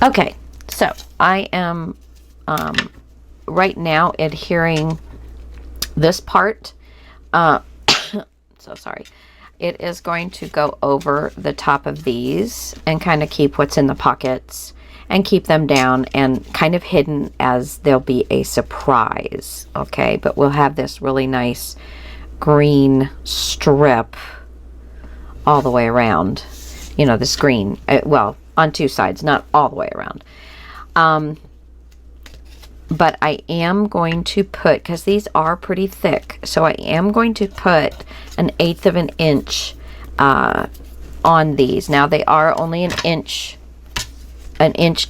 Okay, so I am right now adhering this part. So sorry. It is going to go over the top of these and kind of keep what's in the pockets and keep them down and kind of hidden as there'll be a surprise. Okay, but we'll have this really nice green strip all the way around. You know, this green, well, on two sides, not all the way around. But I am going to put, because these are pretty thick, so I am going to put 1/8 of an inch on these. Now they are only an inch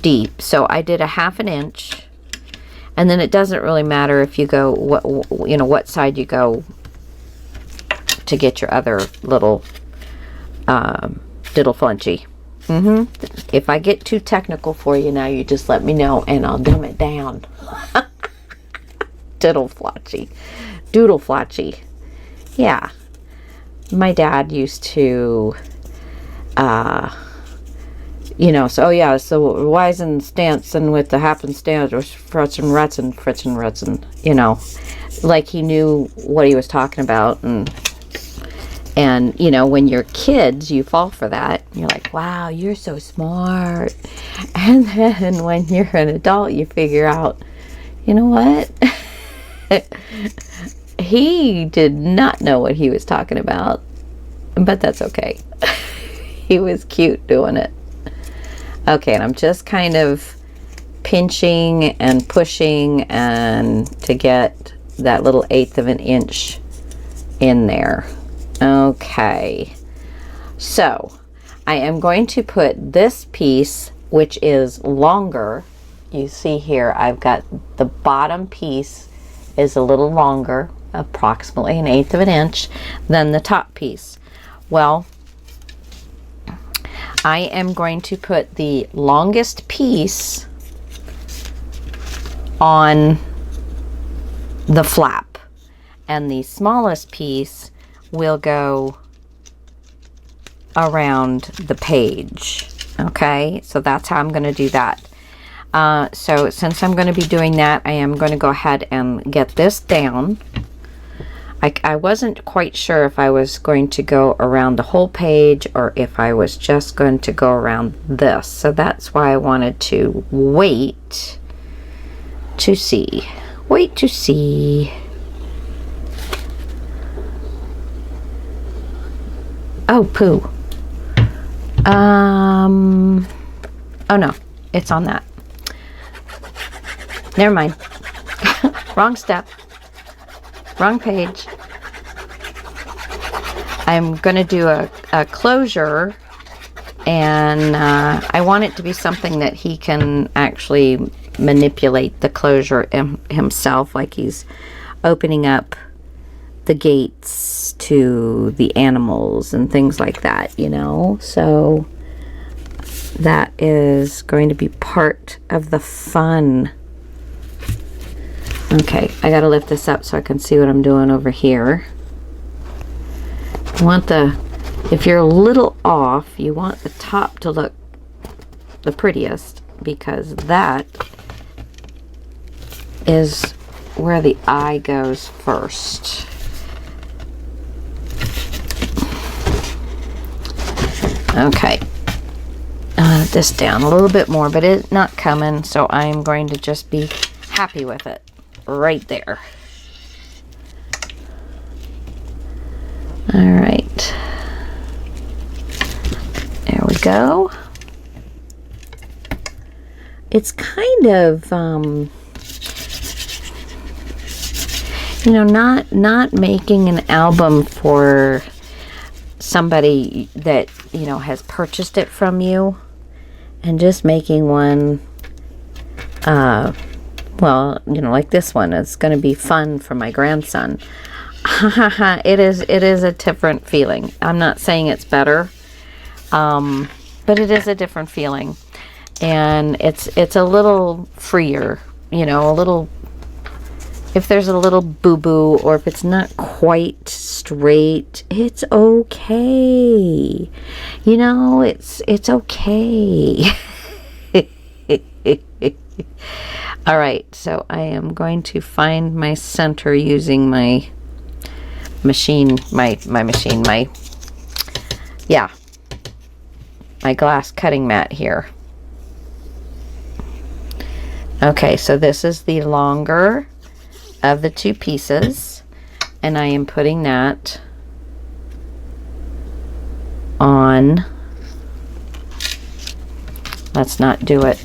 deep, so I did 1/2 inch, and then it doesn't really matter if you go what side you go to get your other little diddle flunchy. If I get too technical for you now, you just let me know and I'll dumb it down. Doodle flotchy. Yeah. My dad used to, so yeah, so wise and stance and with the happenstance or frets and rutzen, like he knew what he was talking about. And, when you're kids, you fall for that. You're like, wow, you're so smart. And then when you're an adult, you figure out, you know what? He did not know what he was talking about. But that's okay. He was cute doing it. Okay, and I'm just kind of pinching and pushing and to get that little 1/8 of an inch in there. Okay, so I am going to put this piece, which is longer. You see here, I've got the bottom piece is a little longer, approximately 1/8 of an inch, than the top piece. Well, I am going to put the longest piece on the flap, and the smallest piece will go around the page. Okay, so that's how I'm going to do that. So since I'm going to be doing that, I am going to go ahead and get this down. I wasn't quite sure if I was going to go around the whole page or if I was just going to go around this. So that's why I wanted to wait to see. Wait to see. Oh, poo. Oh no, it's on that. Never mind. Wrong step. Wrong page. I'm going to do a closure, and I want it to be something that he can actually manipulate the closure himself, like he's opening up the gates to the animals and things like that, so that is going to be part of the fun. Okay, I gotta lift this up so I can see what I'm doing over here. You want if you're a little off, you want the top to look the prettiest, because that is where the eye goes first. Okay, this down a little bit more, but it's not coming, so I'm going to just be happy with it right there. All right, there we go. It's kind of not making an album for somebody that has purchased it from you, and just making one like this one. It's going to be fun for my grandson. It is a different feeling. I'm not saying it's better, but it is a different feeling, and it's a little freer, a little. If there's a little boo-boo, or if it's not quite straight, it's okay. It's okay. All right, so I am going to find my center using my machine, my glass cutting mat here. Okay, so this is the longer of the two pieces, and I am putting that on. Let's not do it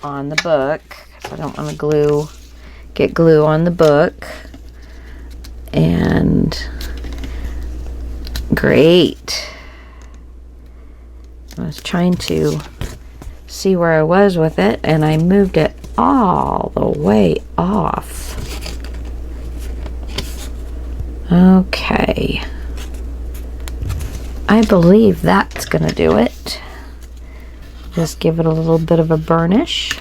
on the book, because I don't want to get glue on the book. And great. I was trying to see where I was with it, and I moved it all the way off. Okay. I believe that's gonna do it. Just give it a little bit of a burnish.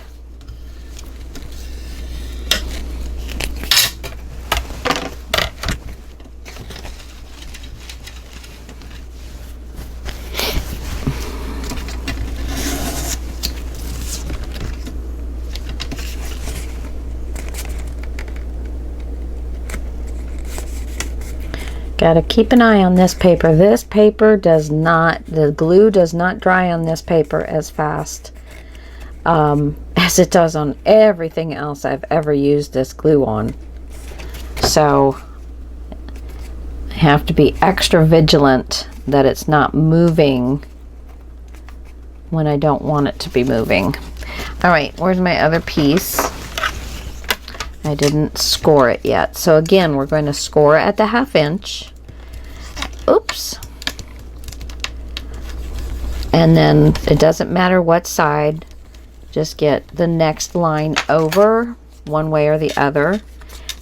Got to keep an eye on this paper. This paper does not, the glue does not dry on this paper as fast as it does on everything else I've ever used this glue on. So I have to be extra vigilant that it's not moving when I don't want it to be moving. All right, where's my other piece? I didn't score it yet. So again, we're going to score at the 1/2 inch. Oops. And then it doesn't matter what side, just get the next line over one way or the other,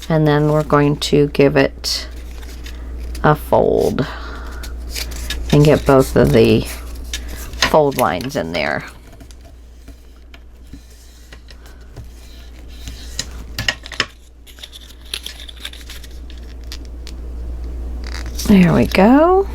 and then we're going to give it a fold and get both of the fold lines in there. There we go.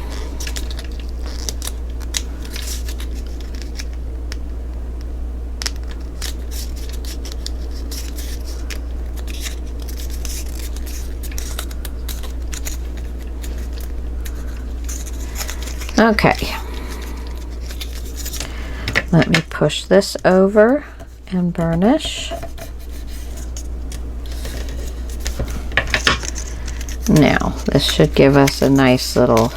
Okay. Let me push this over and burnish. Now, this should give us a nice little...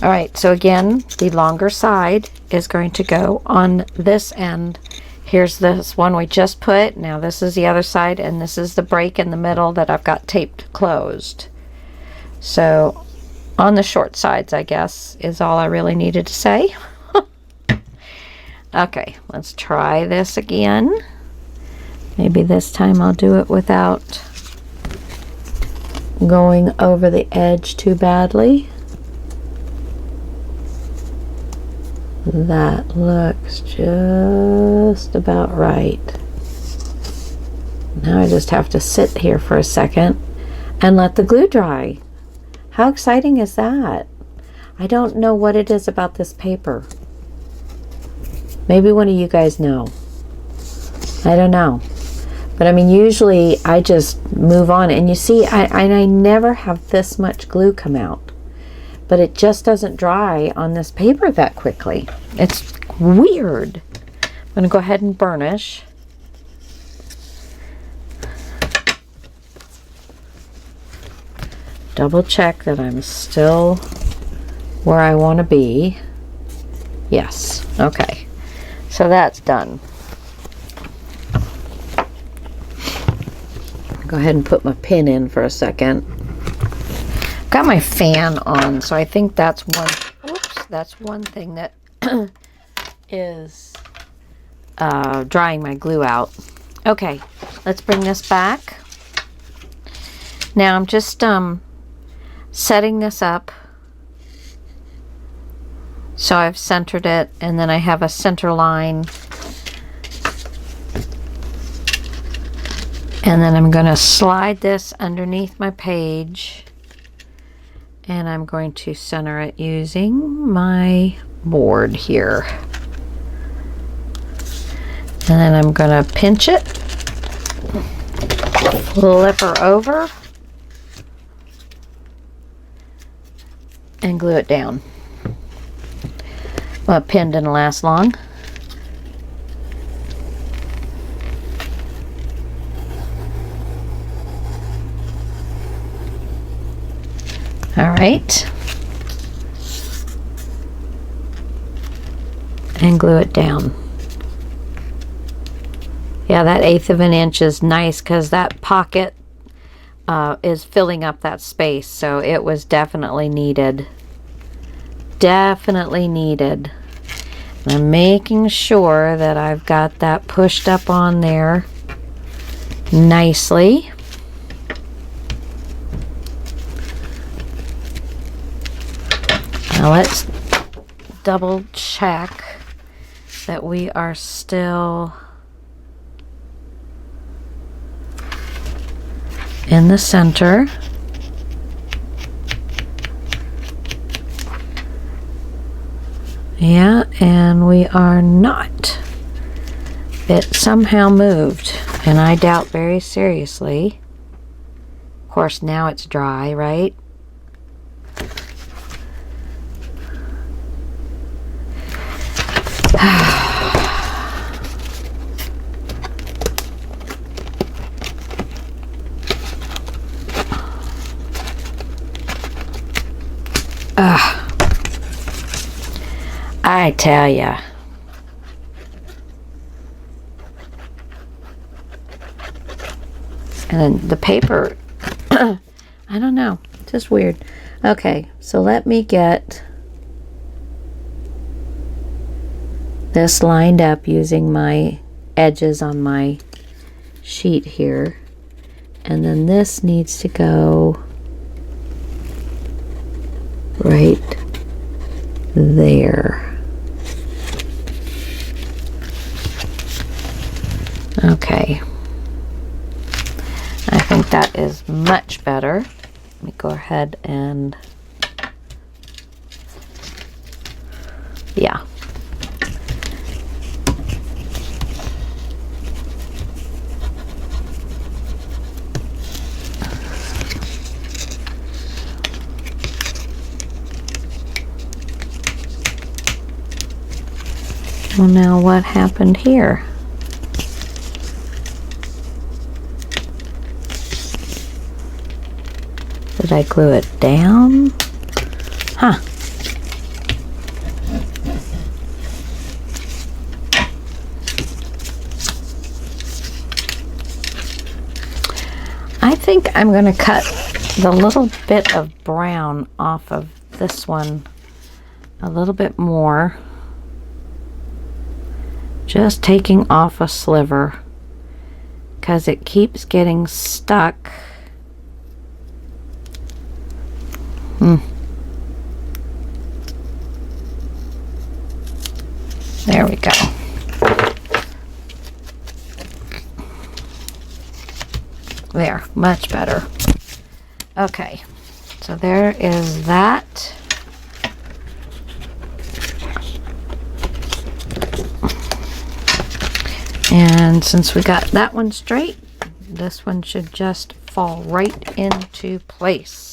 All right, so again, the longer side is going to go on this end. Here's this one we just put. Now this is the other side, and this is the break in the middle that I've got taped closed. So on the short sides, I guess, is all I really needed to say. Okay, let's try this again. Maybe this time I'll do it without going over the edge too badly. That looks just about right. Now I just have to sit here for a second and let the glue dry. How exciting is that? I don't know what it is about this paper. Maybe one of you guys know. I don't know. But I mean, usually I just move on, and you see, I never have this much glue come out, but it just doesn't dry on this paper that quickly. It's weird. I'm going to go ahead and burnish. Double check that I'm still where I want to be. Yes. Okay. So that's done. Go ahead and put my pin in for a second. Got my fan on, so I think that's one. Oops, that's one thing that is drying my glue out. Okay, let's bring this back. Now I'm just setting this up. So I've centered it, and then I have a center line. And then I'm going to slide this underneath my page, and I'm going to center it using my board here. And then I'm going to pinch it, flip her over, and glue it down. Well, a pin didn't last long. All right. And glue it down. Yeah, that 1/8 of an inch is nice because that pocket is filling up that space, so it was definitely needed. Definitely needed. And I'm making sure that I've got that pushed up on there nicely. Now let's double check that we are still in the center. Yeah, and we are not. It somehow moved, and I doubt very seriously. Of course, now it's dry, right? I tell ya. And then the paper, I don't know, just weird. Okay, so let me get this lined up using my edges on my sheet here. And then this needs to go right there. Okay. I think that is much better. Let me go ahead and, yeah. Well, now what happened here? Did I glue it down? Huh. I think I'm going to cut the little bit of brown off of this one a little bit more. Just taking off a sliver because it keeps getting stuck. There we go. There, much better. Okay, so there is that. And since we got that one straight, this one should just fall right into place.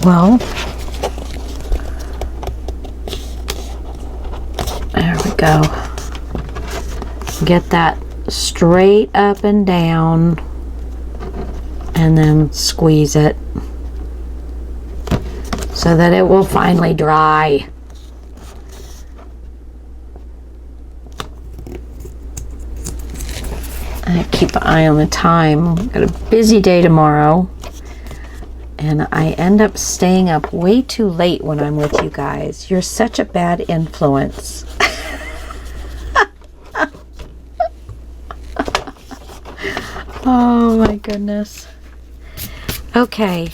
Well, there we go. Get that straight up and down, and then squeeze it so that it will finally dry. And keep an eye on the time. I've got a busy day tomorrow. And I end up staying up way too late when I'm with you guys. You're such a bad influence. Oh my goodness. Okay.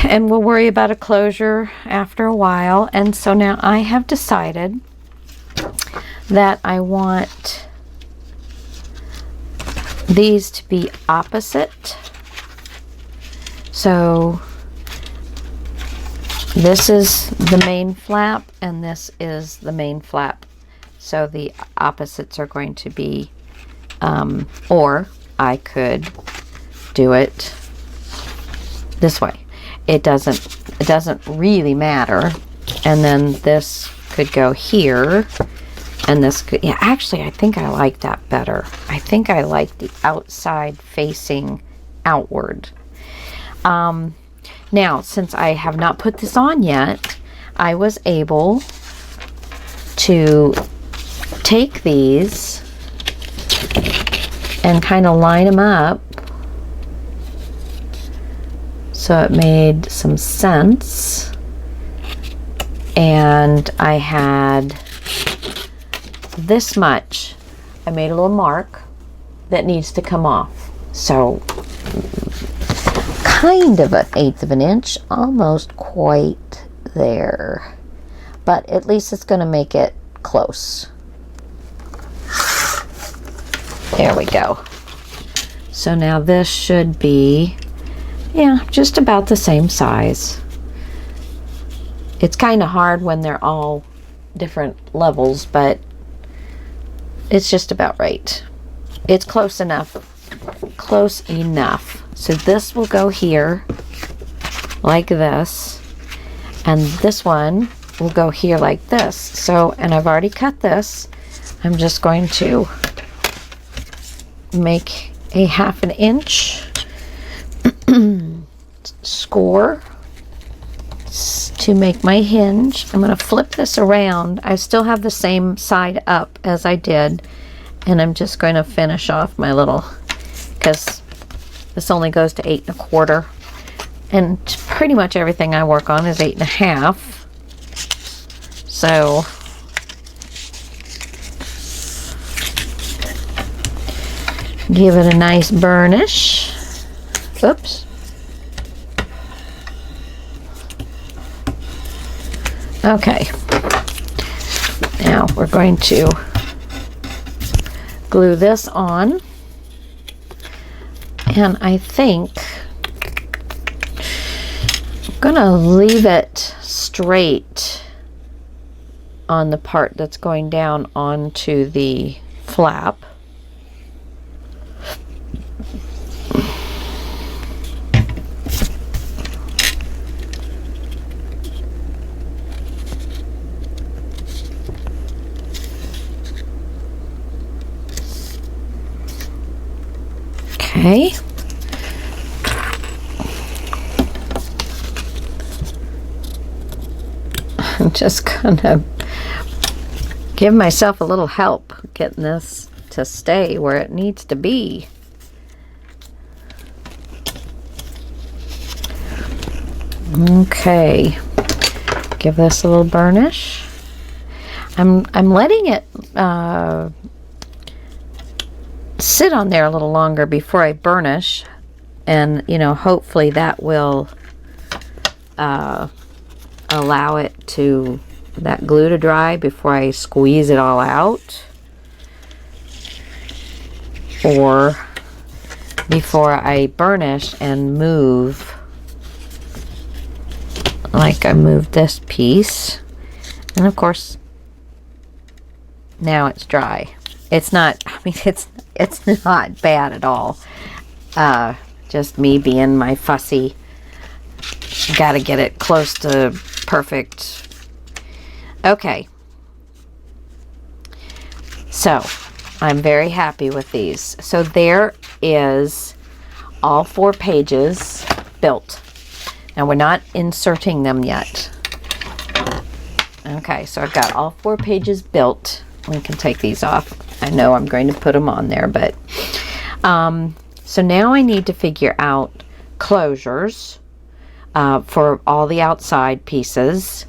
And we'll worry about a closure after a while. And so now I have decided that I want these to be opposite. So this is the main flap and this is the main flap. So the opposites are going to be, or I could do it this way. It doesn't really matter. And then this could go here and this could, yeah, actually I think I like that better. I think I like the outside facing outward. Now, since I have not put this on yet, I was able to take these and kind of line them up so it made some sense. And I had this much. I made a little mark that needs to come off. So kind of 1/8 of an inch, almost quite there, but at least it's going to make it close. There we go. So now this should be, yeah, just about the same size. It's kind of hard when they're all different levels, but it's just about right. It's close enough. Close enough. So this will go here like this, and this one will go here like this. So, and I've already cut this. I'm just going to make a 1/2 inch score to make my hinge. I'm going to flip this around. I still have the same side up as I did, and I'm just going to finish off my little, because this only goes to 8 1/4, and pretty much everything I work on is 8 1/2. So give it a nice burnish. Oops. Okay. Now we're going to glue this on. And I think I'm gonna leave it straight on the part that's going down onto the flap. Okay. I'm just gonna give myself a little help getting this to stay where it needs to be. Okay, give this a little burnish. I'm letting it sit on there a little longer before I burnish, and you know, hopefully that will allow it to, that glue to dry before I squeeze it all out, or before I burnish and move, like I moved this piece. And of course now it's dry. It's not, I mean, it's not bad at all. Just me being my fussy, gotta get it close to perfect. Okay, so I'm very happy with these. So there is all 4 pages built. Now we're not inserting them yet. Okay, so I've got all 4 pages built. We can take these off. I know I'm going to put them on there, but so now I need to figure out closures for all the outside pieces,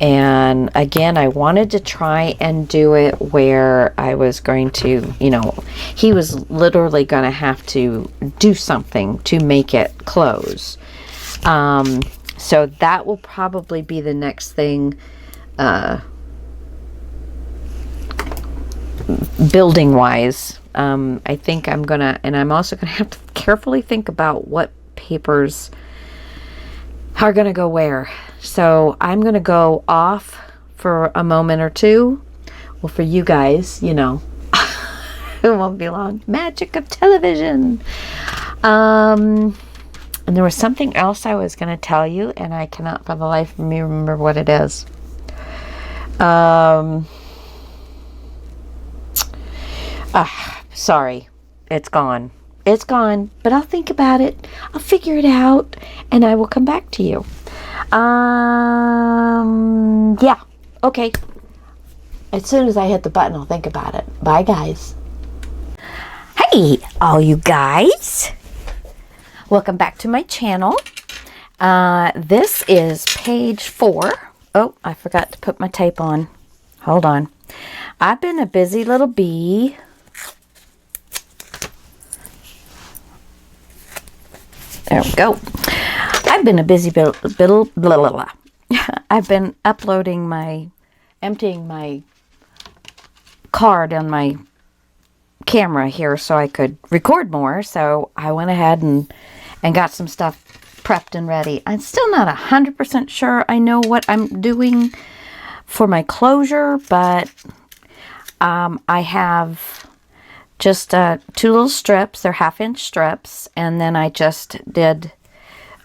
And again, I wanted to try and do it where I was going to, you know, he was literally going to have to do something to make it close. So that will probably be the next thing, building wise. I think I'm gonna, and I'm also gonna have to carefully think about what papers are gonna go where. So I'm gonna go off for a moment or two. Well, for you guys, you know, it won't be long. Magic of television. And there was something else I was gonna tell you, and I cannot for the life of me remember what it is. Sorry, it's gone. It's gone, but I'll think about it. I'll figure it out, and I will come back to you. Yeah, okay. As soon as I hit the button, I'll think about it. Bye, guys. Hey, all you guys. Welcome back to my channel. This is page 4. Oh, I forgot to put my tape on. Hold on. I've been a busy little bee. There we go. I've been a busy blah, blah, blah, blah. I've been emptying my card on my camera here so I could record more. So I went ahead and got some stuff prepped and ready. I'm still not 100% sure I know what I'm doing for my closure, but I have just 2 little strips. They're 1/2-inch strips, and then I just did,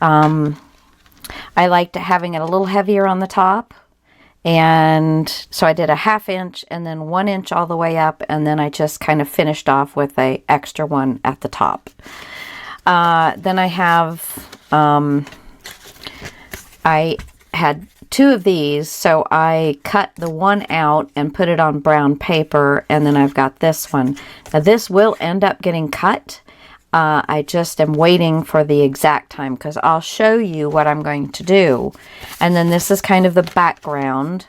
I liked having it a little heavier on the top, and so I did a 1/2 inch and then 1 inch all the way up, and then I just kind of finished off with a extra one at the top. Then I have, I had 2 of these, so I cut the one out and put it on brown paper, and then I've got this one. Now this will end up getting cut. I just am waiting for the exact time because I'll show you what I'm going to do. And then this is kind of the background.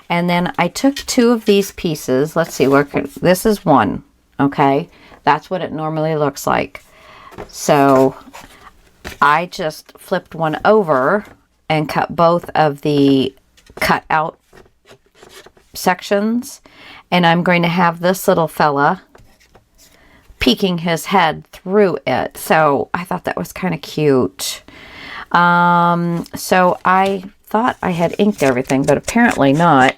And then I took 2 of these pieces. Let's see, this is one, okay? That's what it normally looks like. So I just flipped one over and cut both of the cut out sections, and I'm going to have this little fella peeking his head through it. So I thought that was kind of cute. So I thought I had inked everything, but apparently not.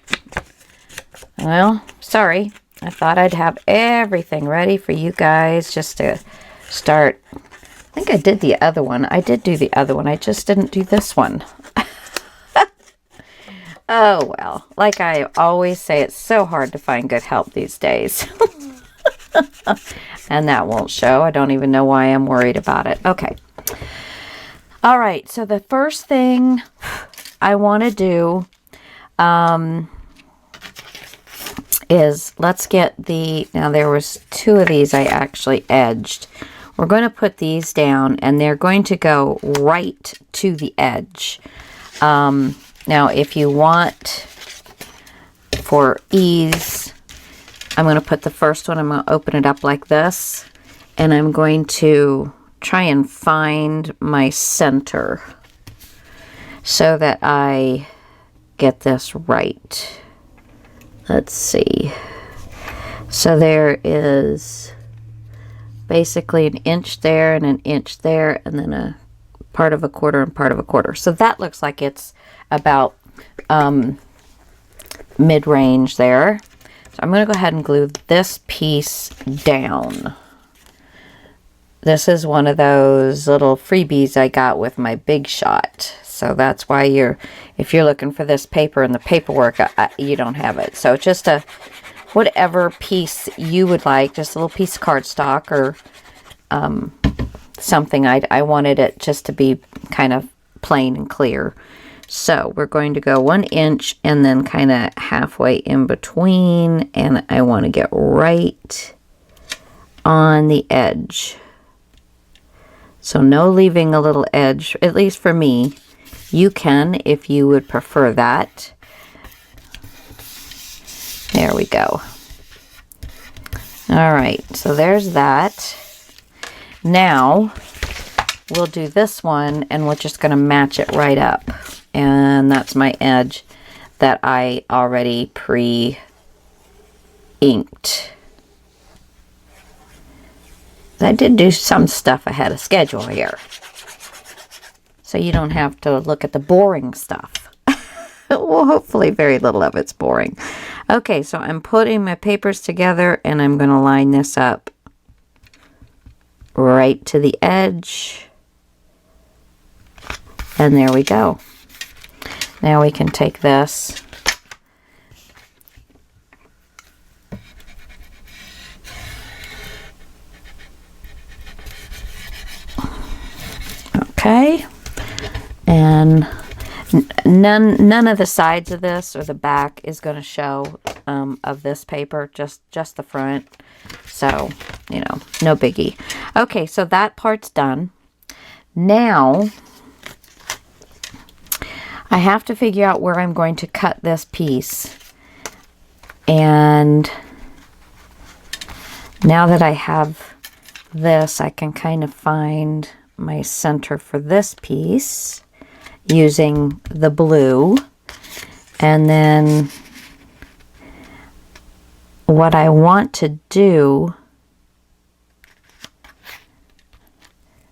Well, sorry. I thought I'd have everything ready for you guys just to start. I think I did the other one. I did do the other one. I just didn't do this one. Oh, well, like I always say, it's so hard to find good help these days. And that won't show. I don't even know why I'm worried about it. Okay. All right. So the first thing I want to do is let's get now there was 2 of these I actually edged. We're going to put these down, and they're going to go right to the edge. Now, if you want, for ease, I'm going to put the first one, I'm going to open it up like this, and I'm going to try and find my center so that I get this right. Let's see. So there is basically an inch there and an inch there, and then a part of a quarter and part of a quarter. So that looks like it's about mid-range there. So I'm going to go ahead and glue this piece down. This is one of those little freebies I got with my Big Shot. So that's why if you're looking for this paper in the paperwork, you don't have it. So just whatever piece you would like, just a little piece of cardstock or something. I wanted it just to be kind of plain and clear. So we're going to go 1 inch and then kind of halfway in between, and I want to get right on the edge. So no leaving a little edge, at least for me. You can if you would prefer that. There we go. All right, so there's that. Now we'll do this one, and we're just going to match it right up. And that's my edge that I already pre-inked. I did do some stuff ahead of schedule here, so you don't have to look at the boring stuff. Well, hopefully very little of it's boring. Okay, so I'm putting my papers together, and I'm going to line this up right to the edge. And there we go. Now we can take this okay, and none of the sides of this or the back is going to show of this paper, just the front. So, you know, no biggie. Okay, so that part's done. Now I have to figure out where I'm going to cut this piece. And now that I have this, I can kind of find my center for this piece using the blue. And then what I want to do,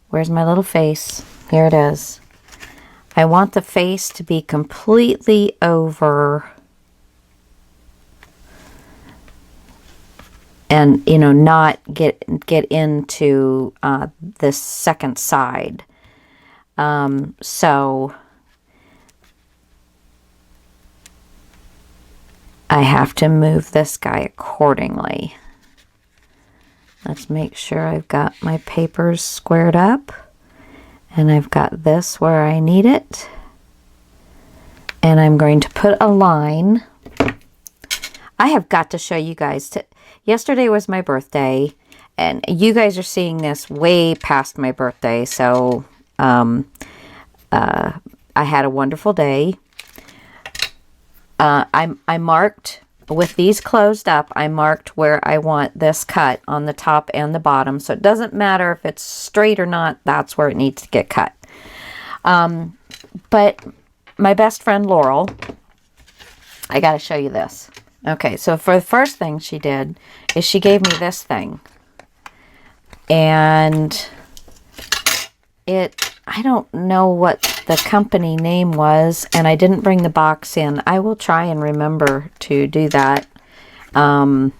where's my little face? Here it is. I want the face to be completely over and, you know, not get into this second side. So I have to move this guy accordingly. Let's make sure I've got my papers squared up. And I've got this where I need it. And I'm going to put a line. I have got to show you guys. Yesterday was my birthday. And you guys are seeing this way past my birthday. So I had a wonderful day. I marked, with these closed up, I marked where I want this cut on the top and the bottom. So it doesn't matter if it's straight or not, that's where it needs to get cut. But my best friend Laurel, I got to show you this. Okay, so for the first thing she did is she gave me this thing. And I don't know what the company name was, and I didn't bring the box in. I will try and remember to do that. I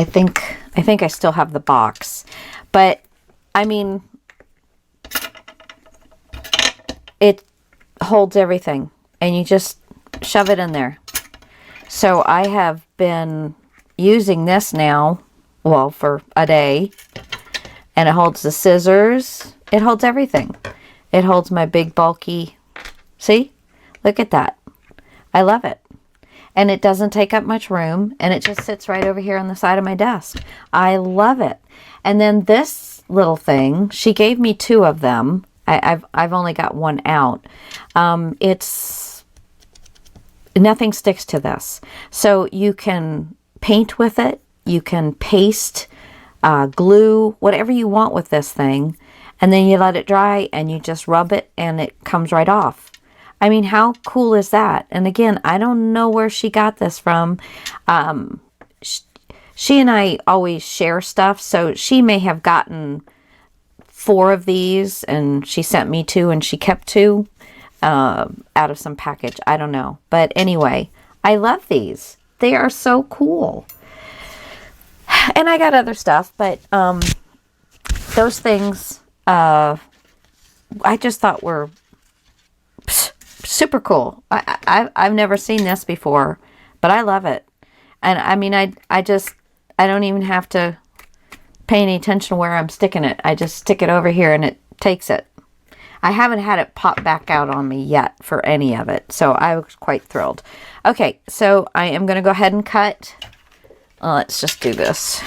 think I still have the box, but I mean, it holds everything, and you just shove it in there. So I have been using this now, well, for a day, and it holds the scissors. It holds everything. It holds my big bulky, see? Look at that. I love it. And it doesn't take up much room, and it just sits right over here on the side of my desk. I love it. And then this little thing, she gave me 2 of them. I've only got one out. Nothing sticks to this. So you can paint with it. You can paste, glue, whatever you want with this thing. And then you let it dry and you just rub it and it comes right off. I mean, how cool is that? And again, I don't know where she got this from. She and I always share stuff. So she may have gotten 4 of these and she sent me 2 and she kept 2 out of some package. I don't know. But anyway, I love these. They are so cool. And I got other stuff, but those things I just thought were super cool. I've never seen this before, but I love it. And I mean, I don't even have to pay any attention where I'm sticking it. I just stick it over here and it takes it. I haven't had it pop back out on me yet for any of it, so I was quite thrilled. Okay, so I am going to go ahead and cut. Let's just do this.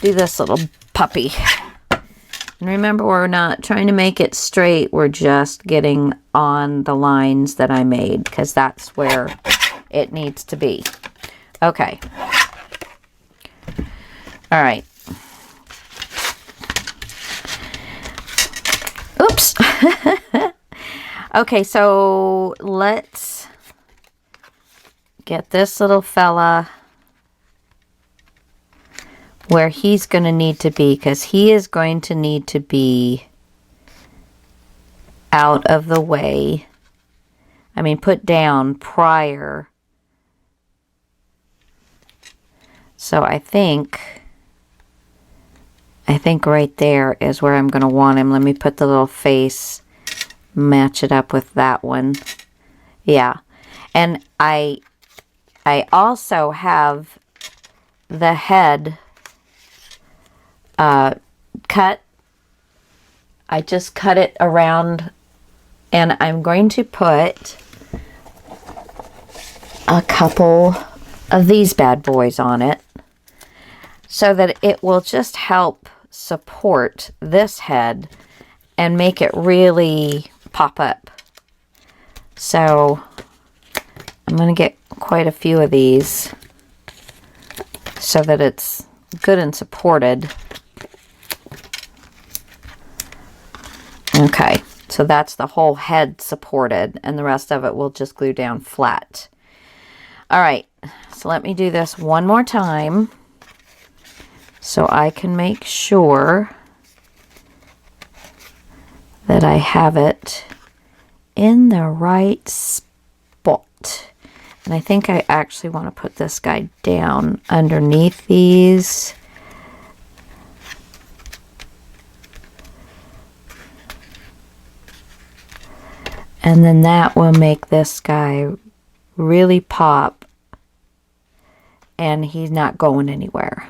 Do this little puppy. And remember, we're not trying to make it straight. We're just getting on the lines that I made, because that's where it needs to be. Okay. All right. Oops. Okay, so let's get this little fella where he's going to need to be, because he is going to need to be out of the way. I mean, put down prior. So I think right there is where I'm going to want him. Let me put the little face, match it up with that one. Yeah. And I also have the head cut. I just cut it around, and I'm going to put a couple of these bad boys on it so that it will just help support this head and make it really pop up. So I'm going to get quite a few of these so that it's good and supported. Okay, so that's the whole head supported, and the rest of it will just glue down flat. All right, so let me do this one more time so I can make sure that I have it in the right spot. And I think I actually want to put this guy down underneath these. And then that will make this guy really pop, and he's not going anywhere.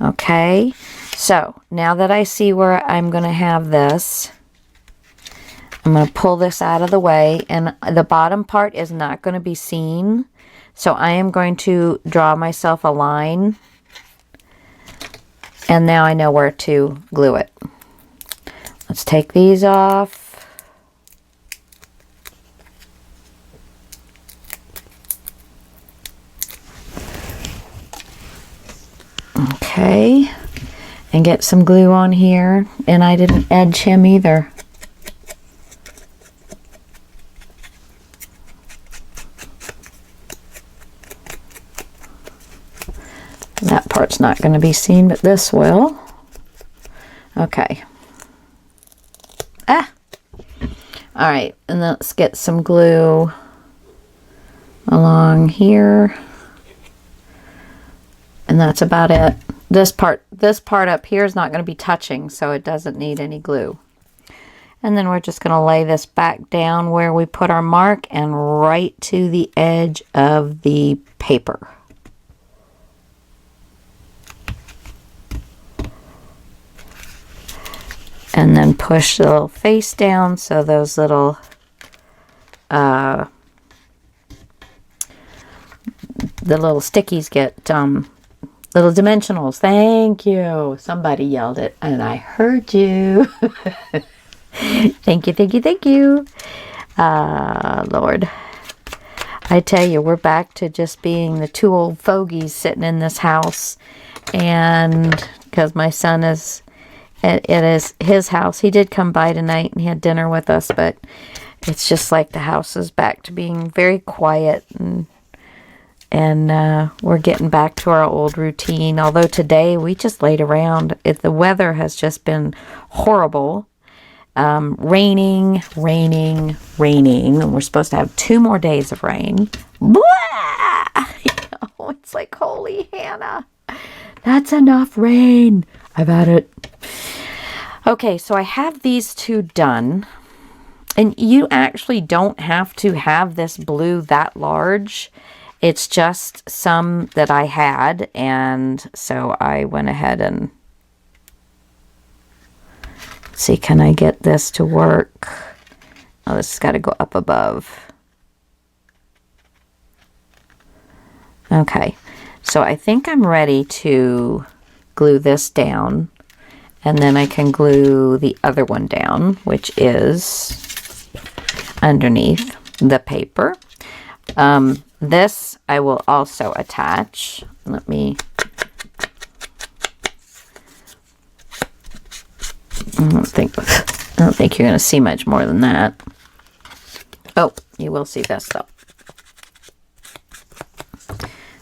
Okay, so now that I see where I'm going to have this, I'm going to pull this out of the way, and the bottom part is not going to be seen. So I am going to draw myself a line, and now I know where to glue it. Let's take these off. Okay, and get some glue on here, and I didn't edge him either. That part's not going to be seen, but this will. Okay. Ah! Alright, and let's get some glue along here. And that's about it. This part up here is not going to be touching, so it doesn't need any glue. And then we're just going to lay this back down where we put our mark and right to the edge of the paper. And then push the little face down so those little the little stickies get little dimensionals. Thank you. Somebody yelled it and I heard you. Thank you, thank you, thank you. Lord. I tell you, we're back to just being the two old fogies sitting in this house. And because my son is, it is his house. He did come by tonight and he had dinner with us, but it's just like the house is back to being very quiet, and we're getting back to our old routine. Although today we just laid around. The weather has just been horrible. Raining, and we're supposed to have 2 more days of rain. Blah! It's like, holy Hannah, that's enough rain. I've had it. Okay, so I have these 2 done. And you actually don't have to have this blue that large. It's just some that I had, and so I went ahead and see, can I get this to work? Oh, this has got to go up above. Okay, so I think I'm ready to glue this down, and then I can glue the other one down, which is underneath the paper. this I will also attach. Let me... I don't think you're going to see much more than that. Oh, you will see this though.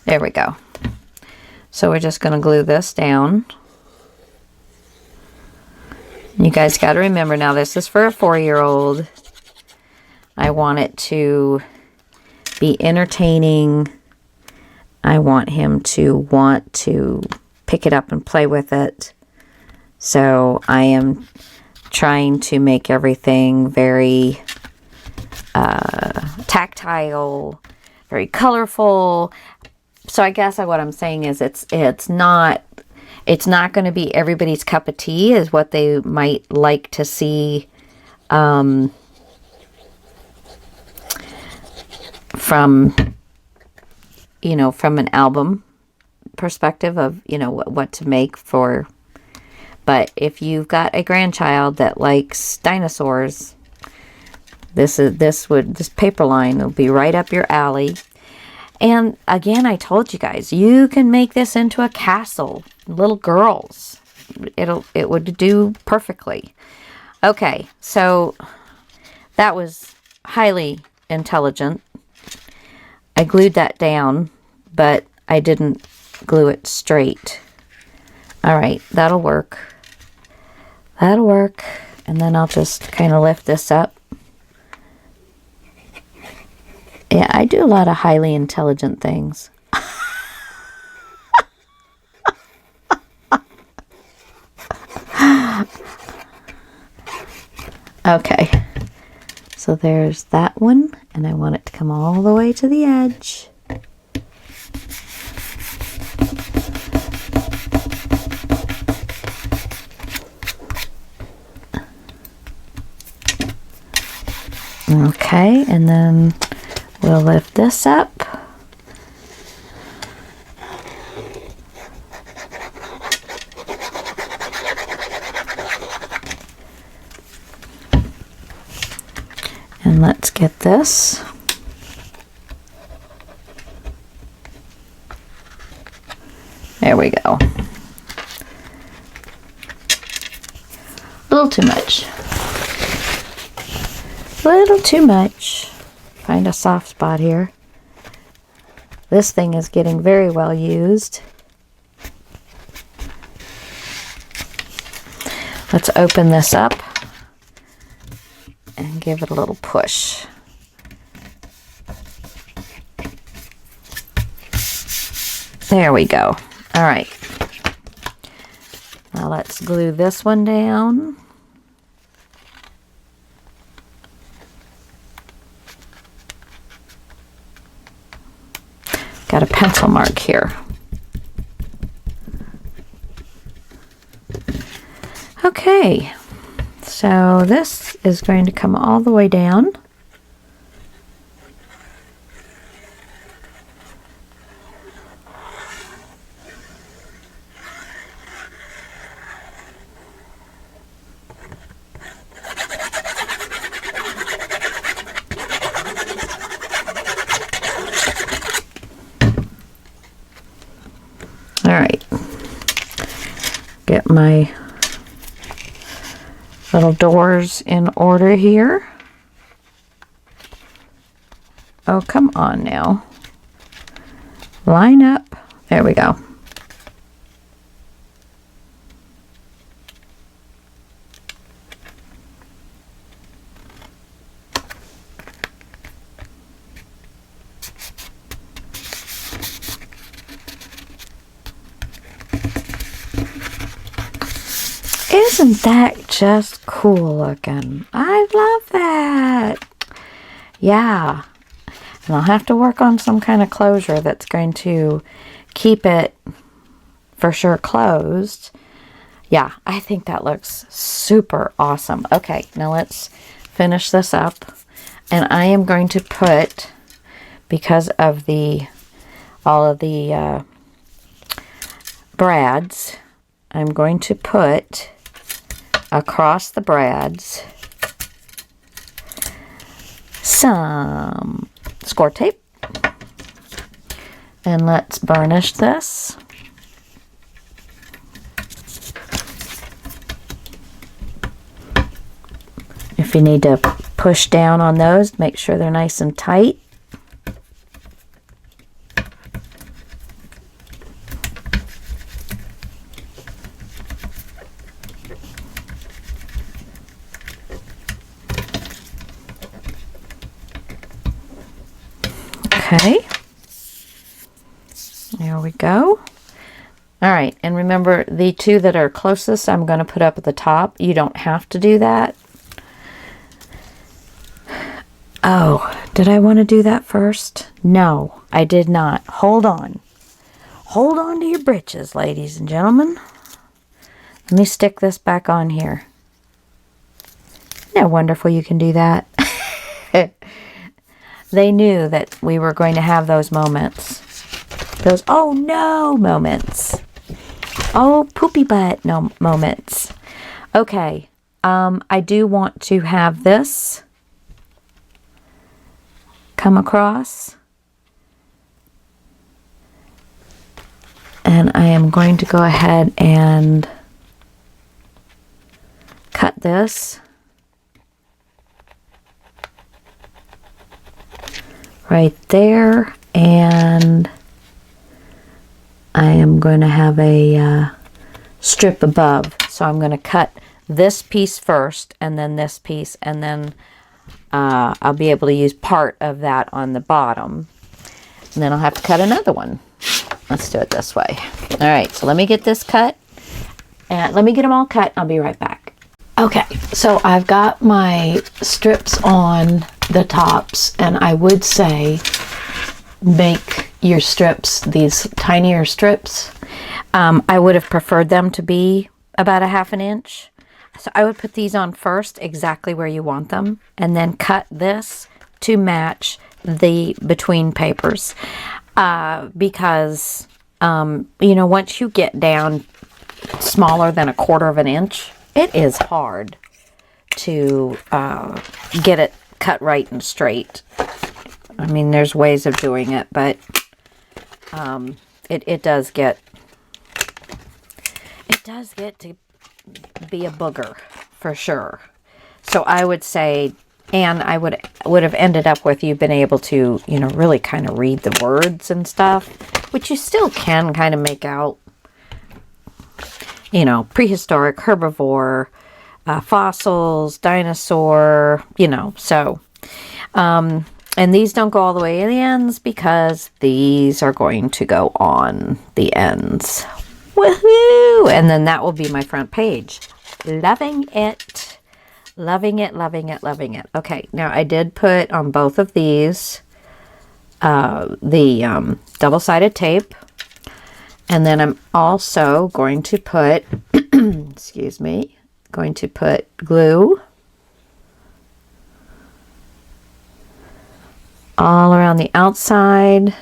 There we go. So we're just going to glue this down. You guys got to remember now, this is for a 4-year-old. I want it to be entertaining. I want him to want to pick it up and play with it. So I am trying to make everything very tactile, very colorful. So I guess what I'm saying is it's not going to be everybody's cup of tea, is what they might like to see from an album perspective of, what to make for. But if you've got a grandchild that likes dinosaurs, this paper line will be right up your alley. And again, I told you guys, you can make this into a castle. Little girls, it would do perfectly. Okay, so that was highly intelligent. I glued that down, but I didn't glue it straight. All right, that'll work. That'll work. And then I'll just kind of lift this up. Yeah, I do a lot of highly intelligent things. Okay, so there's that one, and I want it to come all the way to the edge. Okay, and then we'll lift this up. And let's get this. There we go. A little too much. A little too much. Find a soft spot here. This thing is getting very well used. Let's open this up and give it a little push. There we go. All right. Now let's glue this one down. Got a pencil mark here. Okay, so this is going to come all the way down. All right, get my little doors in order here. Oh, come on now. Line up. There we go. Isn't that just cool looking? I love that. Yeah. And I'll have to work on some kind of closure that's going to keep it for sure closed. Yeah, I think that looks super awesome. Okay, now let's finish this up. And I am going to put, because of all of the brads, I'm going to put across the brads some score tape. And let's burnish this. If you need to push down on those, make sure they're nice and tight. Okay, there we go. All right, and remember the two that are closest I'm going to put up at the top. You don't have to do that. Oh, did I want to do that first? No, I did not. Hold on. Hold on to your britches, ladies and gentlemen. Let me stick this back on here. Isn't that wonderful you can do that? They knew that we were going to have those moments. Those, oh no moments. Oh, poopy butt no moments. Okay, I do want to have this come across. And I am going to go ahead and cut this right there, and I am going to have a strip above. So I'm going to cut this piece first, and then this piece, and then I'll be able to use part of that on the bottom. And then I'll have to cut another one. Let's do it this way. All right, so let me get this cut. And let me get them all cut. I'll be right back. Okay, so I've got my strips on the tops, and I would say make your strips these tinier strips. I would have preferred them to be about a 1/2 inch. So I would put these on first exactly where you want them, and then cut this to match the between papers. Because, you know, once you get down smaller than 1/4 inch, it is hard to get it cut right and straight. I mean, there's ways of doing it, but it does get to be a booger for sure. So I would say, and I would have ended up with you been able to, you know, really kind of read the words and stuff, which you still can kind of make out, you know, prehistoric, herbivore, fossils, dinosaur, you know, so, and these don't go all the way to the ends because these are going to go on the ends. Woohoo! And then that will be my front page. Loving it. Loving it, loving it, loving it. Okay, now I did put on both of these the double-sided tape. And then I'm also going to put, excuse me, going to put glue all around the outside.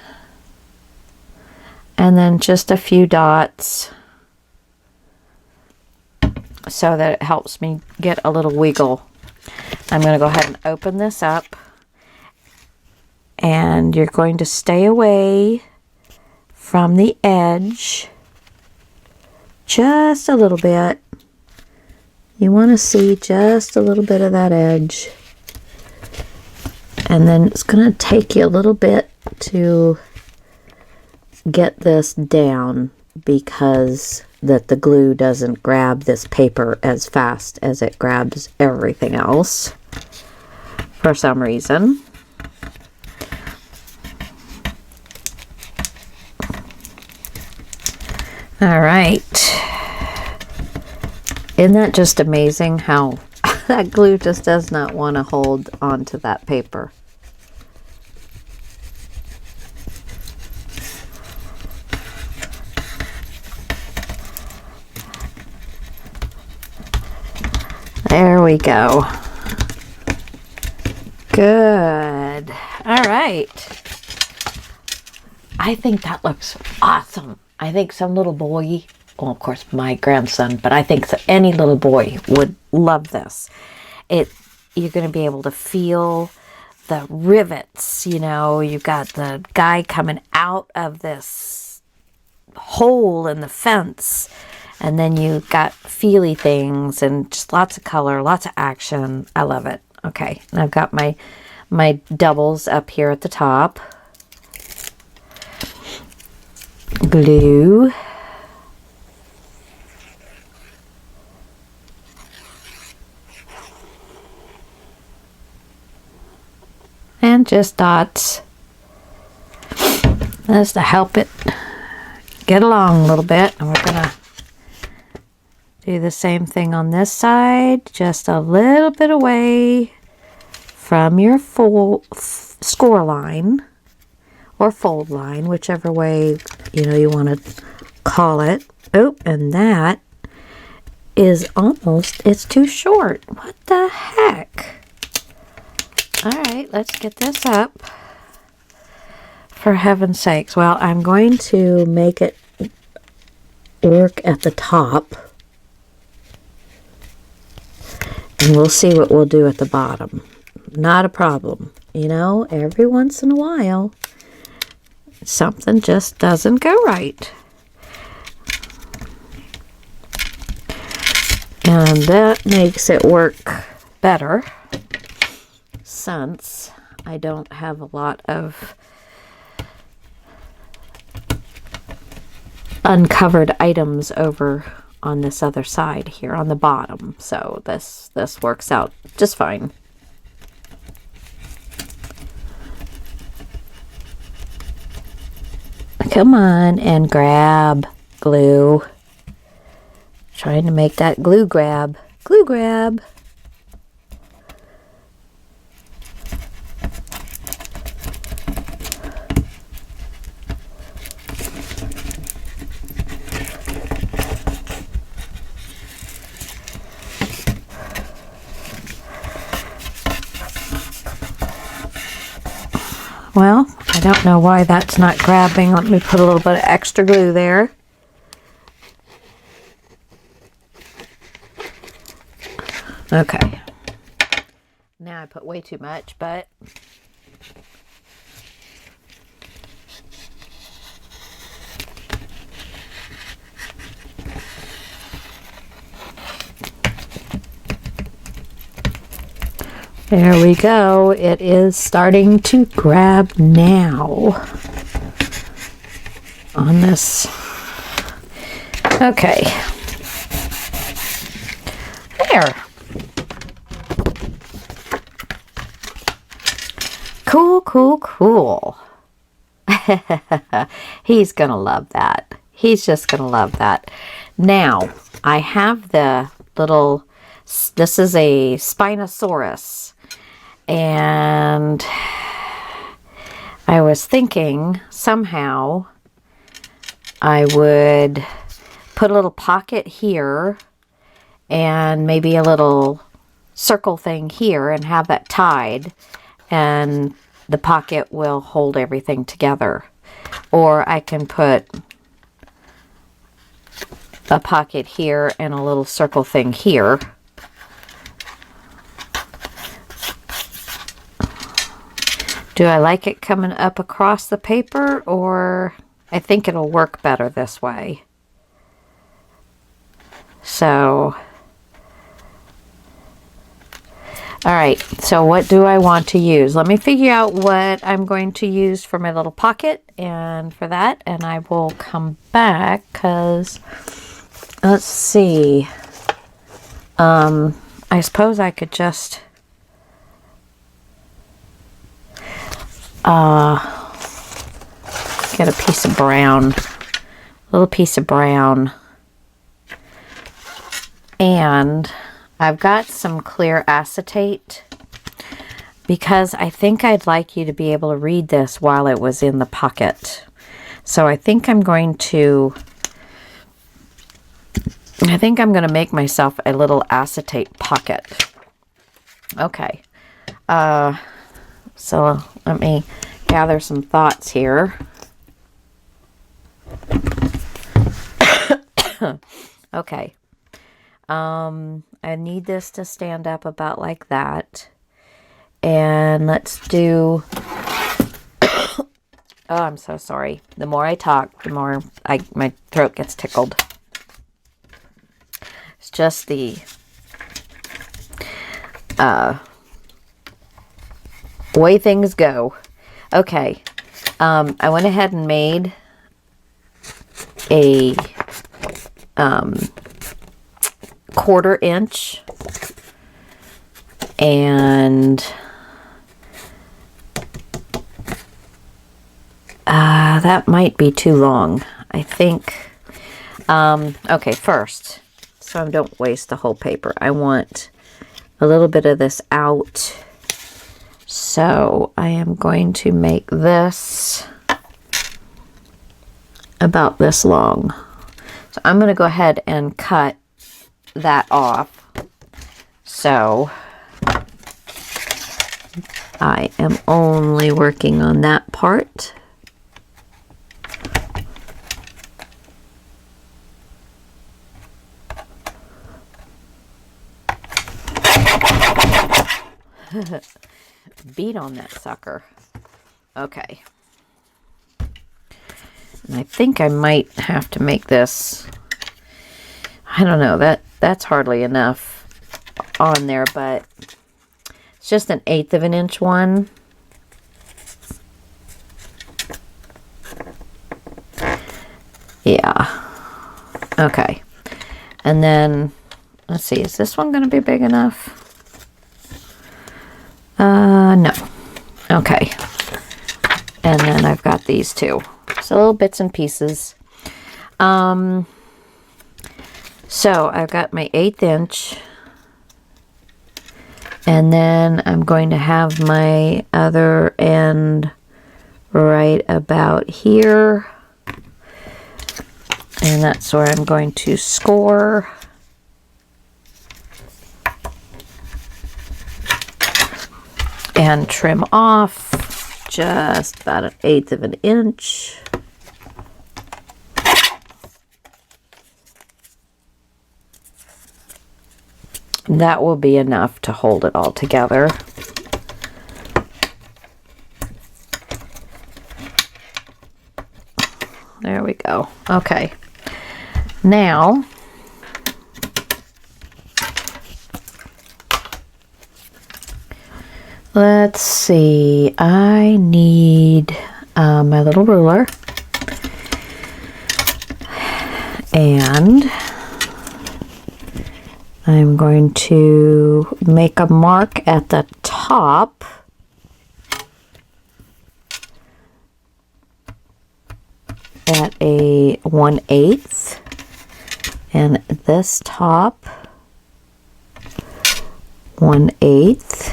And then just a few dots so that it helps me get a little wiggle. I'm going to go ahead and open this up, and you're going to stay away from the edge just a little bit. You want to see just a little bit of that edge, and then it's going to take you a little bit to get this down because that the glue doesn't grab this paper as fast as it grabs everything else for some reason. All right. Isn't that just amazing how that glue just does not want to hold onto that paper? There we go. Good. All right. I think that looks awesome. I think some little boy, well, of course, my grandson, but I think any little boy would love this. You're going to be able to feel the rivets, you know, you've got the guy coming out of this hole in the fence, and then you've got feely things and just lots of color, lots of action. I love it. Okay, and I've got my doubles up here at the top. Glue. And just dots. That's to help it get along a little bit. And we're going to do the same thing on this side, just a little bit away from your full score line or fold line, whichever way you want to call it. Oh, and that is almost, it's too short. What the heck? All right, let's get this up. For heaven's sakes. Well, I'm going to make it work at the top. And we'll see what we'll do at the bottom. Not a problem. You know, every once in a while, something just doesn't go right. And that makes it work better, since I don't have a lot of uncovered items over on this other side here on the bottom. So this works out just fine. Come on and grab glue. Trying to make that glue grab. Glue grab. Well, I don't know why that's not grabbing. Let me put a little bit of extra glue there. Okay. Now I put way too much, but there we go. It is starting to grab now on this. Okay. There. Cool, cool, cool. He's going to love that. He's just going to love that. Now, I have the little, this is a Spinosaurus. And I was thinking somehow I would put a little pocket here and maybe a little circle thing here and have that tied, and the pocket will hold everything together. Or I can put a pocket here and a little circle thing here. Do I like it coming up across the paper, or I think it'll work better this way. So, all right, so what do I want to use? Let me figure out what I'm going to use for my little pocket, and for that, and I will come back, because, let's see, I suppose I could just get a piece of brown, a little piece of brown, and I've got some clear acetate, because I think I'd like you to be able to read this while it was in the pocket. So I think I'm going to make myself a little acetate pocket. Okay. So let me gather some thoughts here. Okay. I need this to stand up about like that. and let's do, oh, I'm so sorry. The more I talk, the more my throat gets tickled. It's just the way things go. Okay. I went ahead and made a 1/4 inch, and that might be too long, I think. Okay, first, so I don't waste the whole paper, I want a little bit of this out. So I am going to make this about this long. So I'm going to go ahead and cut that off. So I am only working on that part. Beat on that sucker. Okay. And I think I might have to make this, I don't know, that's hardly enough on there, but it's just 1/8 of an inch one. Yeah. Okay. And then, let's see, is this one going to be big enough? No. Okay. And then I've got these two. So little bits and pieces. So I've got my 1/8 inch. And then I'm going to have my other end right about here. And that's where I'm going to score. And trim off just about 1/8 of an inch. That will be enough to hold it all together. There we go. Okay. Now, let's see, I need my little ruler, and I'm going to make a mark at the top at a 1/8, and this top 1/8.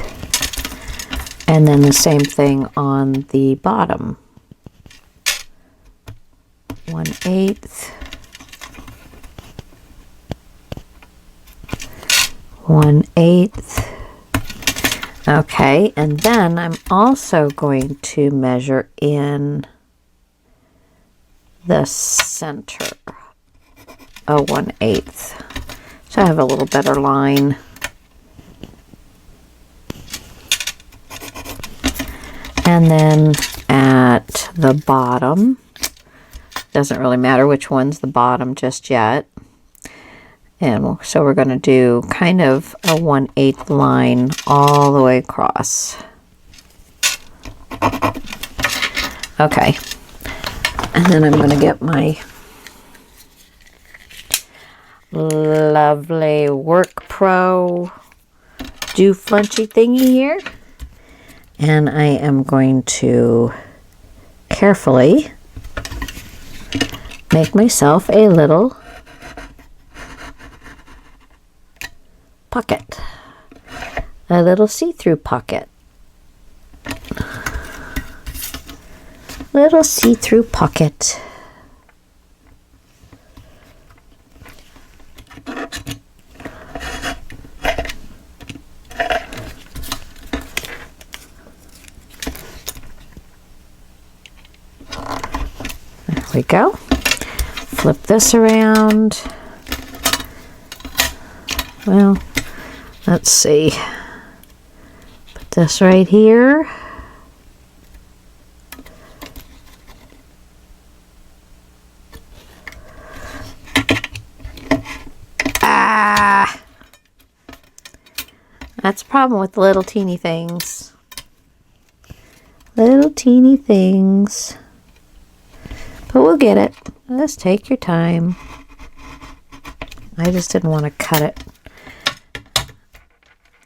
And then the same thing on the bottom. 1/8. 1/8. Okay, and then I'm also going to measure in the center a 1/8. So I have a little better line. And then at the bottom, doesn't really matter which one's the bottom just yet. And so we're going to do kind of a 1/8 line all the way across. Okay. And then I'm going to get my lovely Work Pro do flunchy thingy here. And I am going to carefully make myself a little pocket, a little see-through pocket, little see-through pocket. There we go. Flip this around. Well, let's see. Put this right here. That's a problem with the little teeny things. Little teeny things. But we'll get it. Just take your time. I just didn't want to cut it.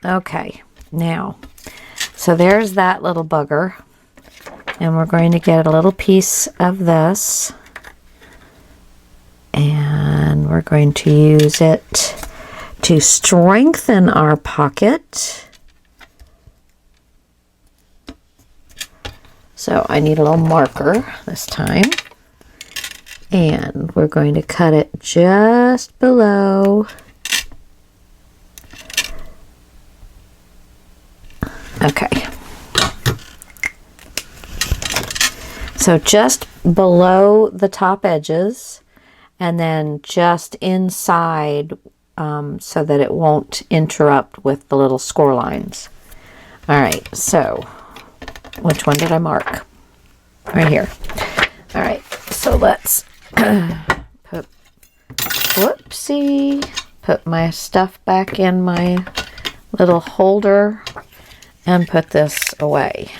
Okay, now, so there's that little bugger. And we're going to get a little piece of this. And we're going to use it to strengthen our pocket. So I need a little marker this time. And we're going to cut it just below. Okay. So just below the top edges, and then just inside, so that it won't interrupt with the little score lines. All right, so which one did I mark? Right here. All right, so let's put my stuff back in my little holder and put this away.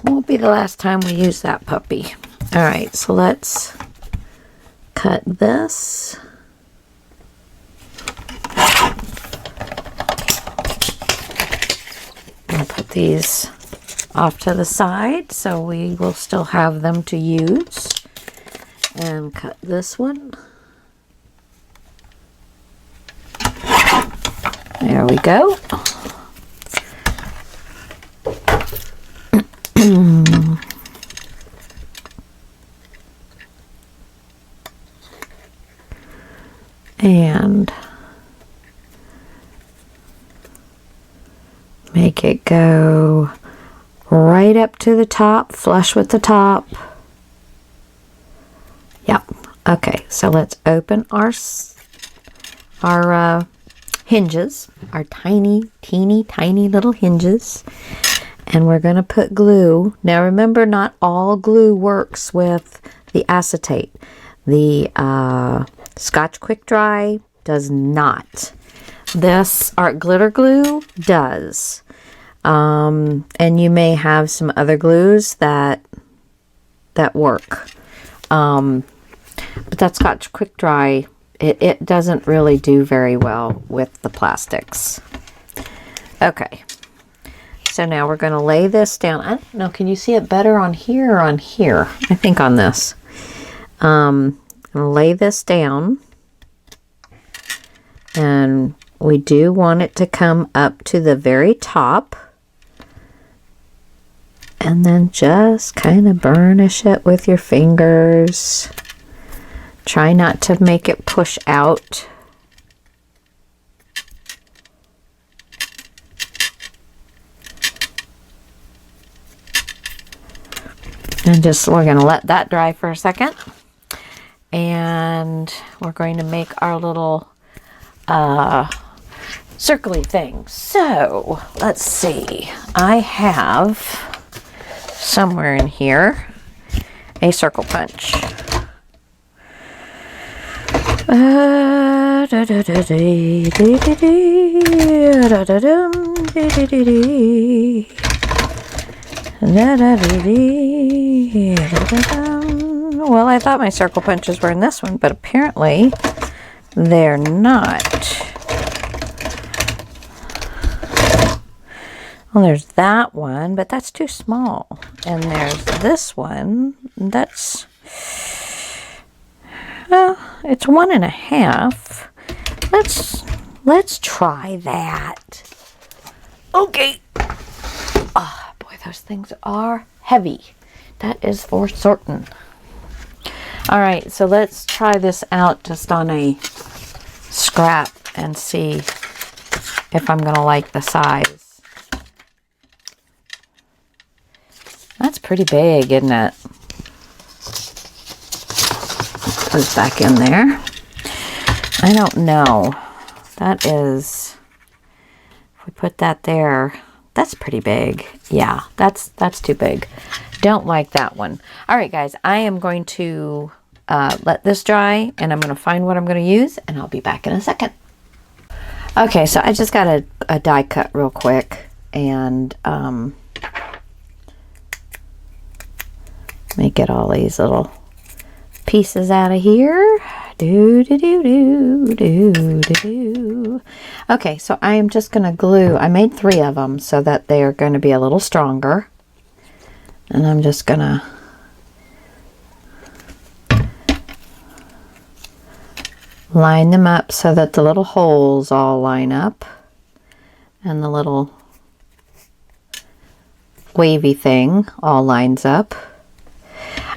Won't be the last time we use that puppy. All right, so let's cut this. I'll put these off to the side so we will still have them to use. And cut this one. There we go. And make it go right up to the top, flush with the top. Yep. Okay, so let's open our hinges, our tiny, teeny, tiny little hinges. And we're going to put glue. Now remember, not all glue works with the acetate. The Scotch Quick Dry does not. This art glitter glue does. And you may have some other glues that work. But that Scotch Quick Dry, it doesn't really do very well with the plastics. Okay. So now we're going to lay this down. I don't know, can you see it better on here or on here? I think on this. I'm going to lay this down. And we do want it to come up to the very top. And then just kind of burnish it with your fingers. Try not to make it push out. And just, we're going to let that dry for a second. And we're going to make our little circly thing. So, let's see. I have somewhere in here a circle punch. Well, I thought my circle punches were in this one, but apparently they're not. Well, there's that one, but that's too small. And there's this one. That's, it's 1.5. Let's try that. Okay. Oh, boy, those things are heavy. That is for certain. All right, so let's try this out just on a scrap and see if I'm going to like the size. That's pretty big, isn't it? Goes back in there. I don't know. That is, if we put that there, That's pretty big. Yeah, that's too big. Don't like that one. All right, guys, I am going to let this dry, and I'm going to find what I'm going to use, and I'll be back in a second. Okay, so I just got a die cut real quick, and let me get all these little pieces out of here. Okay, so I am just going to glue. I made 3 of them so that they're going to be a little stronger. And I'm just going to line them up so that the little holes all line up. And the little wavy thing all lines up.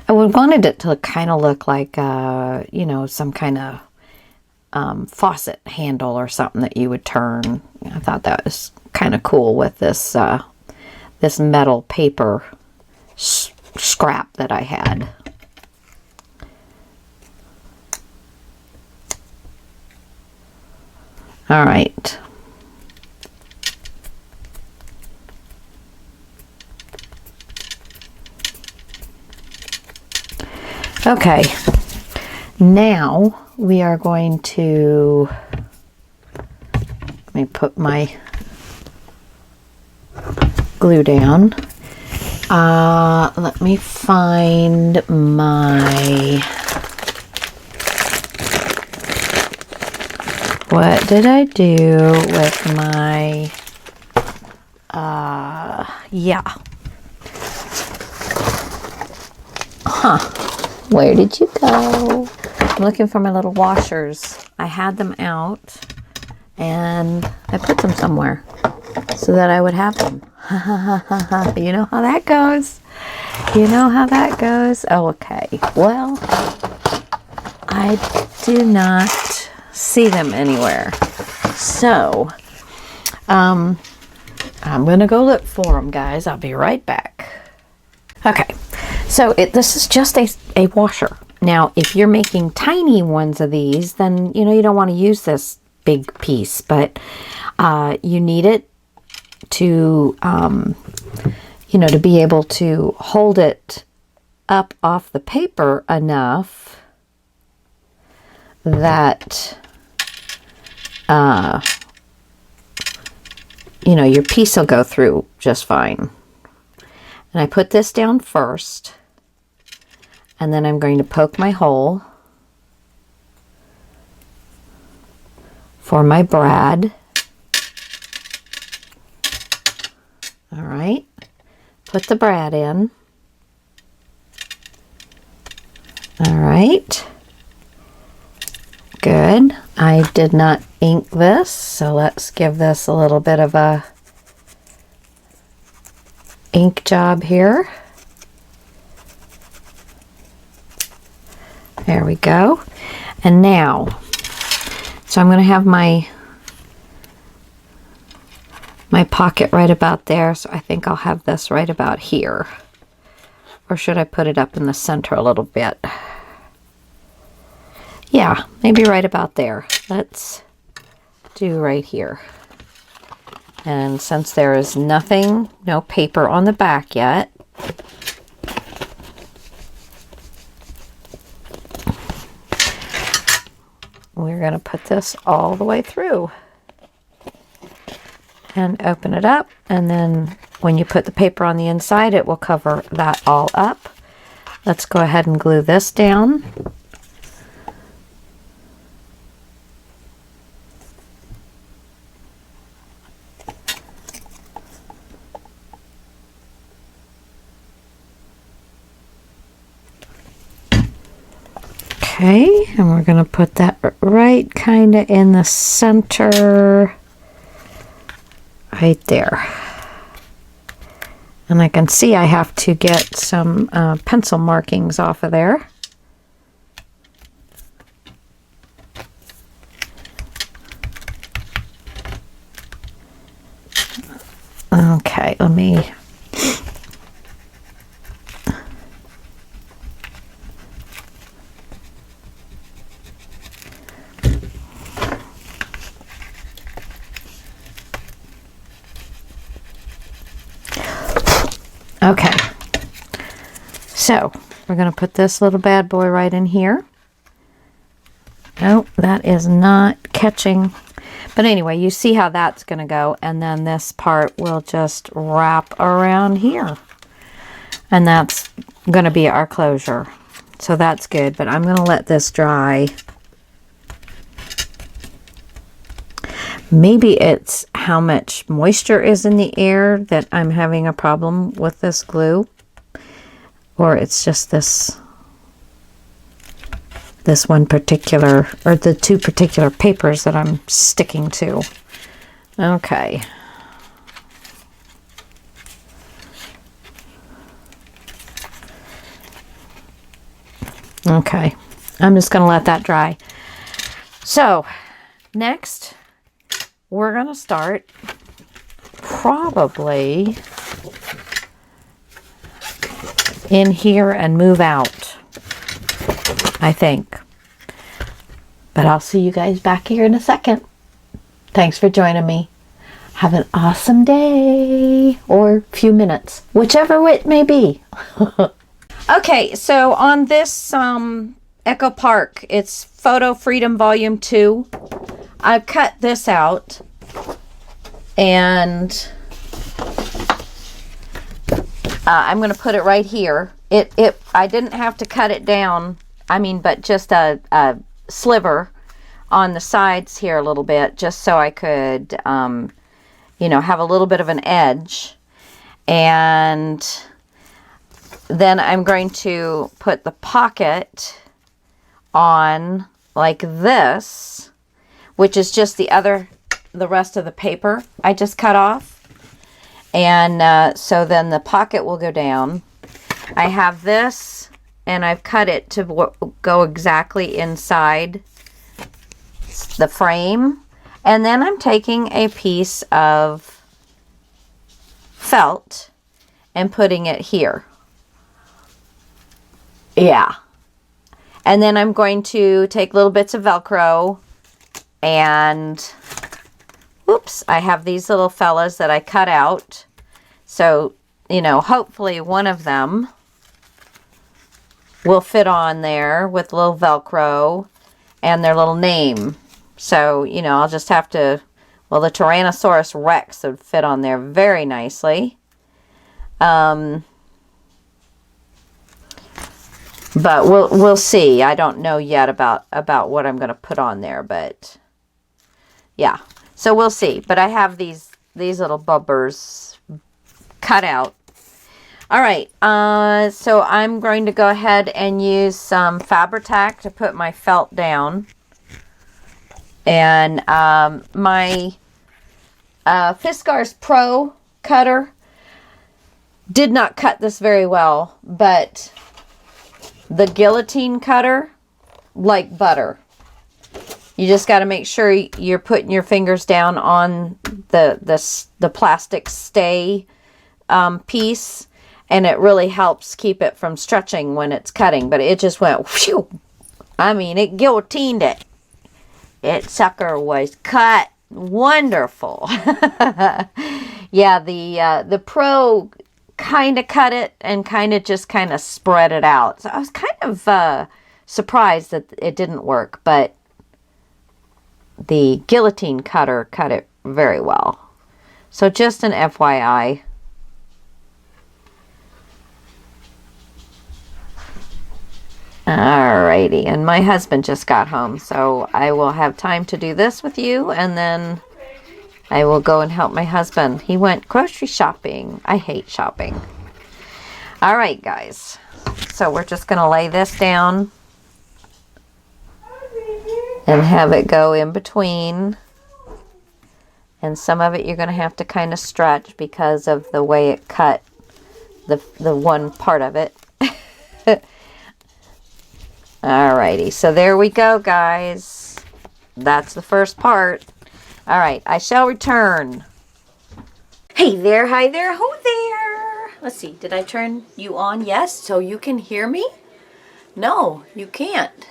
I wanted it to kind of look like, you know, some kind of faucet handle or something that you would turn. I thought that was kind of cool with this this metal paper scrap that I had. All right. Okay, now we are going to, let me put my glue down. Let me find my, what did I do with my, yeah. Huh. Where did you go? I'm looking for my little washers. I had them out and I put them somewhere so that I would have them. You know how that goes. You know how that goes. Oh, okay. Well, I do not see them anywhere. So, I'm going to go look for them, guys. I'll be right back. Okay. So this is just a washer. Now, if you're making tiny ones of these, then, you know, you don't want to use this big piece, but you need it to, you know, to be able to hold it up off the paper enough that, you know, your piece will go through just fine. And I put this down first. And then I'm going to poke my hole for my brad. All right. Put the brad in. All right. Good. I did not ink this, so let's give this a little bit of a ink job here. There we go. And now, so I'm going to have my pocket right about there. So I think I'll have this right about here. Or should I put it up in the center a little bit? Yeah, maybe right about there. Let's do right here. And since there is nothing, no paper on the back yet, we're going to put this all the way through and open it up. And then when you put the paper on the inside, it will cover that all up. Let's go ahead and glue this down. Okay, and we're going to put that right kind of in the center, right there. And I can see I have to get some pencil markings off of there. Okay, let me... Okay. So we're going to put this little bad boy right in here. Oh, that is not catching. But anyway, you see how that's going to go. And then this part will just wrap around here. And that's going to be our closure. So that's good. But I'm going to let this dry. Maybe it's how much moisture is in the air that I'm having a problem with this glue. Or it's just this one particular, or the two particular papers that I'm sticking to. Okay. Okay. I'm just going to let that dry. So, next, we're going to start probably in here and move out, I think. But I'll see you guys back here in a second. Thanks for joining me. Have an awesome day, or few minutes, whichever it may be. Okay, so on this Echo Park, it's Photo Freedom Volume 2. I've cut this out, and I'm going to put it right here. I didn't have to cut it down, but just a sliver on the sides here a little bit, just so I could, have a little bit of an edge. And then I'm going to put the pocket on like this, which is just the rest of the paper I just cut off. And so then the pocket will go down. I have this, and I've cut it to go exactly inside the frame. And then I'm taking a piece of felt and putting it here. Yeah. And then I'm going to take little bits of Velcro, and oops, I have these little fellas that I cut out. So, hopefully one of them will fit on there with little Velcro and their little name. So, I'll just have to, well, the Tyrannosaurus Rex would fit on there very nicely. But we'll see. I don't know yet about what I'm going to put on there, but yeah. So we'll see. But I have these little bubbers cut out. All right. So I'm going to go ahead and use some Fabri-Tac to put my felt down. And my Fiskars Pro cutter did not cut this very well, but the guillotine cutter, like butter. You just got to make sure you're putting your fingers down on the plastic stay piece, and it really helps keep it from stretching when it's cutting. But it just went whew. It guillotined it. It sucker was cut wonderful. Yeah, the Pro kind of cut it and kind of spread it out. So I was kind of surprised that it didn't work, but the guillotine cutter cut it very well. So just an FYI. Alrighty, and my husband just got home, so I will have time to do this with you, and then I will go and help my husband. He went grocery shopping. I hate shopping. Alright, guys. So we're just going to lay this down and have it go in between. And some of it you're going to have to kind of stretch because of the way it cut the one part of it. Alrighty, so there we go, guys. That's the first part. Alright, I shall return. Hey there, hi there, ho there. Let's see, did I turn you on? Yes, so you can hear me? No, you can't.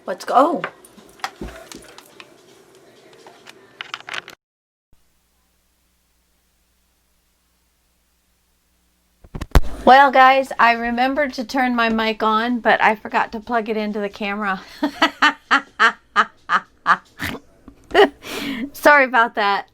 Let's go. Well, guys, I remembered to turn my mic on, but I forgot to plug it into the camera. Sorry about that.